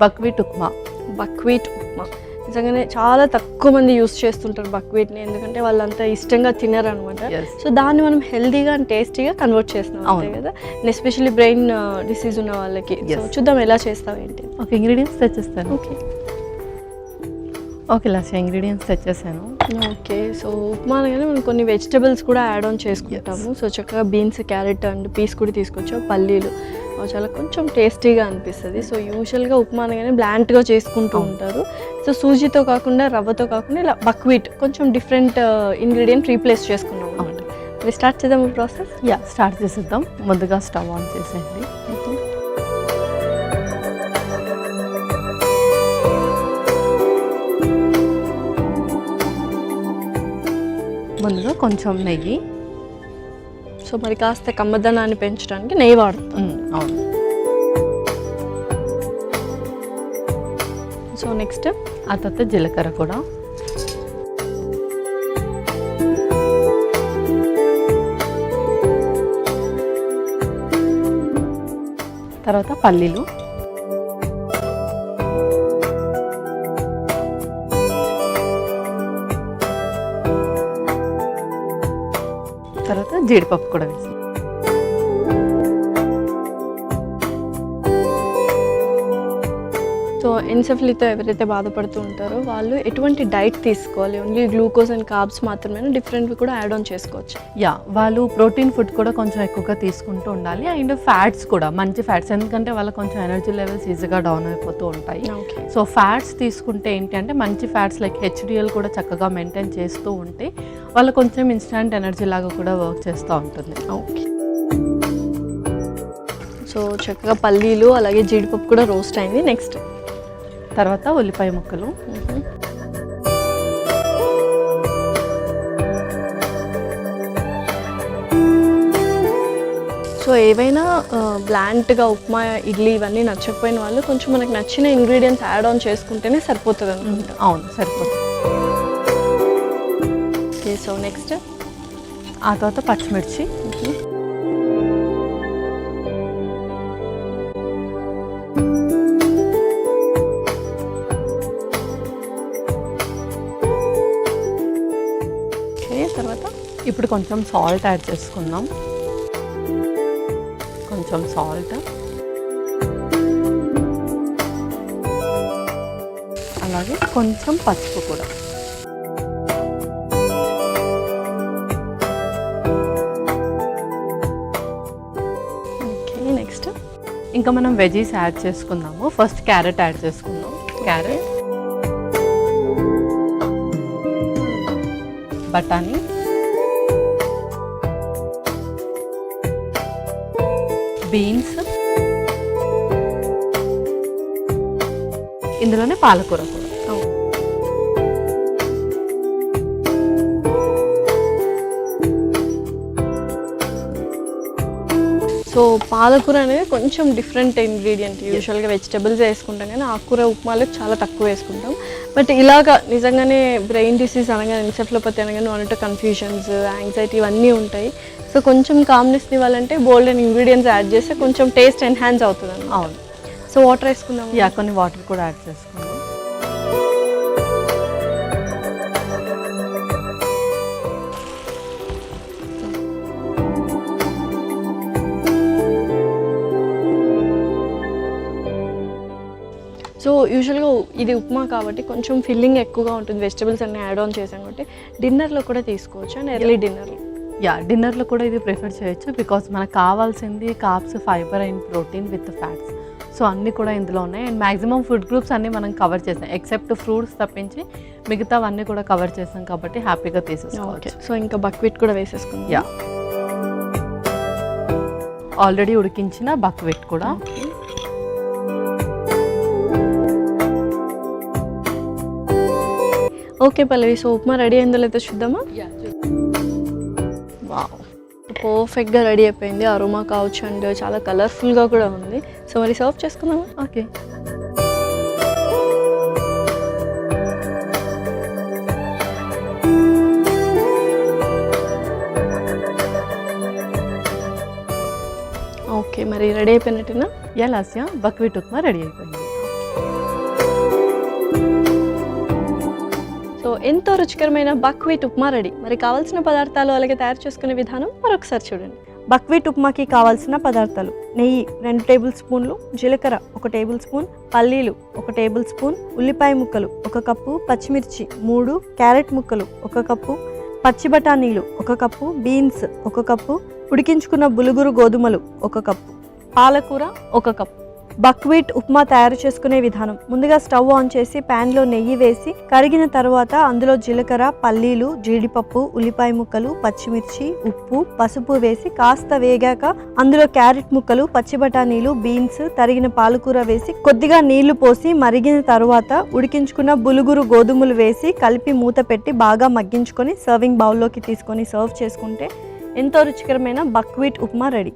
Buckwheat upma. నిజంగానే చాలా తక్కువ మంది యూస్ చేస్తుంటారు బక్వీట్ని, ఎందుకంటే వాళ్ళంతా ఇష్టంగా తినరు అనమాట. సో దాన్ని మనం హెల్తీగా అండ్ టేస్టీగా కన్వర్ట్ చేస్తున్నాం అంతే కదా, ఎస్పెషల్లీ బ్రెయిన్ డిసీజ్ ఉన్న వాళ్ళకి. సో చూద్దాం ఎలా చేస్తావు ఏంటి. ఓకే, ఇంగ్రీడియంట్స్ తెచ్చేస్తాను. ఓకే లాస్ట్ ఇంగ్రీడియంట్స్ తెచ్చేసాను. ఓకే, సో ఉప్మా అనగానే మనం కొన్ని వెజిటబుల్స్ కూడా యాడ్ ఆన్ చేసుకుంటాము. సో చక్కగా బీన్స్, క్యారెట్ అండ్ పీస్ కూడా తీసుకొచ్చాము, పల్లీలు, చాలా కొంచెం టేస్టీగా అనిపిస్తుంది. సో యూజువల్గా ఉప్మా అనగానే బ్లాంట్గా చేసుకుంటూ ఉంటారు. సో సూజీతో కాకుండా, రవ్వతో కాకుండా ఇలా బక్వీట్ కొంచెం డిఫరెంట్ ఇంగ్రీడియంట్ రీప్లేస్ చేసుకున్నాం అనమాట. మరి స్టార్ట్ చేద్దాం ప్రాసెస్. స్టార్ట్ చేసేద్దాం. ముందుగా స్టవ్ ఆన్ చేసేయండి. ముందుగా కొంచెం నెయ్యి. సో మరి కాస్త కమ్మదనాన్ని పెంచడానికి నెయ్యి వాడుతాం. అవును. సో నెక్స్ట్ ఆ తర్వాత జీలకర్ర కూడా, తర్వాత పల్లీలు, తర్వాత జీడిపప్పు కూడా వేసి. సో ఎన్సెఫలీతో ఎవరైతే బాధపడుతూ ఉంటారో వాళ్ళు ఎటువంటి డైట్ తీసుకోవాలి? ఓన్లీ గ్లూకోజ్ అండ్ కార్బ్స్ మాత్రమే, డిఫరెంట్వి కూడా యాడ్ ఆన్ చేసుకోవచ్చు? వాళ్ళు ప్రోటీన్ ఫుడ్ కూడా కొంచెం ఎక్కువగా తీసుకుంటూ ఉండాలి. అండ్ ఫ్యాట్స్ కూడా, మంచి ఫ్యాట్స్, ఎందుకంటే వాళ్ళకి కొంచెం ఎనర్జీ లెవెల్స్ ఈజీగా డౌన్ అయిపోతూ ఉంటాయి. సో ఫ్యాట్స్ తీసుకుంటే ఏంటి అంటే మంచి ఫ్యాట్స్ లైక్ హెచ్డిఎల్ కూడా చక్కగా మెయింటైన్ చేస్తూ ఉంటే వాళ్ళు కొంచెం ఇన్స్టెంట్ ఎనర్జీ లాగా కూడా వర్క్ చేస్తూ ఉంటుంది. ఓకే, సో చక్కగా పల్లీలు అలాగే జీడిపప్పు కూడా రోస్ట్ అయింది. నెక్స్ట్ తర్వాత ఉల్లిపాయ ముక్కలు, సో ఏవైనా బ్లాంట్గా ఉప్మా, ఇడ్లీ ఇవన్నీ నచ్చకపోయిన వాళ్ళు కొంచెం మనకు నచ్చిన ఇంగ్రీడియంట్స్ యాడ్ ఆన్ చేసుకుంటేనే సరిపోతుంది అనుకుంటా. అవును, సరిపోతుంది. ఓకే, సో నెక్స్ట్ ఆ తర్వాత పచ్చిమిర్చి, తర్వాత ఇప్పుడు కొంచెం సాల్ట్ యాడ్ చేసుకుందాం. కొంచెం సాల్ట్, అలాగే కొంచెం పసుపు కూడా. ఓకే, నెక్స్ట్ ఇంకా మనం వెజీస్ యాడ్ చేసుకుందాము. ఫస్ట్ క్యారెట్ యాడ్ చేసుకుందాం. క్యారెట్, బఠానీ, బీన్స్, ఇందులోనే పాలకూర కూడా. సో పాలకూర అనేది కొంచెం డిఫరెంట్ ఇంగ్రీడియంట్. యూజువల్గా వెజిటబుల్స్ వేసుకుంటాం కానీ ఆకుకూర ఉప్మాలో చాలా తక్కువ వేసుకుంటాం. బట్ ఇలాగా నిజంగానే బ్రెయిన్ డిసీజ్ అనగానే, ఎన్సెఫలోపతి అనగానే అన్నట్టు కన్ఫ్యూజన్స్, యాంగ్జైటీ ఇవన్నీ ఉంటాయి. సో కొంచెం కామ్నెస్ ఇవ్వాలంటే బోల్డ్ అండ్ ఇంగ్రీడియంట్స్ యాడ్ చేస్తే కొంచెం టేస్ట్ ఎన్హాన్స్ అవుతుంది అన్నమాట. అవును. సో వాటర్ వేసుకుందాం. కొన్ని వాటర్ కూడా యాడ్ చేసుకుందాం. సో యూజువల్గా ఇది ఉప్మా కాబట్టి కొంచెం ఫిల్లింగ్ ఎక్కువగా ఉంటుంది, వెజిటబుల్స్ అన్నీ యాడ్ ఆన్ చేసాం కాబట్టి డిన్నర్లో కూడా తీసుకోవచ్చు. అండ్ ఎర్లీ డిన్నర్లో డిన్నర్లో కూడా ఇది ప్రిఫర్ చేయొచ్చు. బికాస్ మనకు కావాల్సింది carbs, fibre and protein with fats. So అన్నీ కూడా ఇందులో ఉన్నాయి. అండ్ మ్యాక్సిమం ఫుడ్ గ్రూప్స్ అన్నీ మనం కవర్ చేసాం, ఎక్సెప్ట్ ఫ్రూట్స్ తప్పించి మిగతావన్నీ కూడా కవర్ చేసాం కాబట్టి హ్యాపీగా తీసేసుకోవచ్చు. సో ఇంకా బక్వీట్ కూడా వేసేసుకుందాం. ఆల్రెడీ ఉడికించిన బక్వీట్ కూడా. ఓకే పల్లవి, సో ఉప్మా రెడీ అయిందో లేదో చూద్దామా? వావ్, పర్ఫెక్ట్గా రెడీ అయిపోయింది. అరోమా కావచ్చు అండ్ చాలా కలర్ఫుల్గా కూడా ఉంది. సో మరి సర్వ్ చేసుకుందామా? ఓకే. ఓకే, మరి రెడీ అయిపోయినట్టేనా? లాస్య బక్వీట్ ఉప్మా రెడీ అయిపోయింది. ఎంతో రుచికరమైన బక్వీట్ ఉప్మా రెడీ. మరి కావాల్సిన పదార్థాలు అలాగే తయారు చేసుకునే విధానం మరొకసారి చూడండి. బక్వీట్ ఉప్మాకి కావాల్సిన పదార్థాలు: నెయ్యి 2 టేబుల్ స్పూన్లు, జీలకర్ర 1 టేబుల్ స్పూన్, పల్లీలు 1 టేబుల్ స్పూన్, ఉల్లిపాయ ముక్కలు 1 కప్పు, పచ్చిమిర్చి 3, క్యారెట్ ముక్కలు 1 కప్పు, పచ్చి బఠానీలు 1 కప్పు, బీన్స్ 1 కప్పు, ఉడికించుకున్న బులుగురు గోధుమలు 1 కప్పు, పాలకూర 1 కప్పు. బక్వీట్ ఉప్మా తయారు చేసుకునే విధానం: ముందుగా స్టవ్ ఆన్ చేసి ప్యాన్లో నెయ్యి వేసి కరిగిన తర్వాత అందులో జీలకర్ర, పల్లీలు, జీడిపప్పు, ఉల్లిపాయ ముక్కలు, పచ్చిమిర్చి, ఉప్పు, పసుపు వేసి కాస్త వేగాక అందులో క్యారెట్ ముక్కలు, పచ్చి బఠానీలు, బీన్స్, తరిగిన పాలకూర వేసి కొద్దిగా నీళ్లు పోసి మరిగిన తర్వాత ఉడికించుకున్న బులుగురు గోధుమలు వేసి కలిపి మూత పెట్టి బాగా మగ్గించుకొని సర్వింగ్ బౌల్లోకి తీసుకొని సర్వ్ చేసుకుంటే ఎంతో రుచికరమైన బక్వీట్ ఉప్మా రెడీ.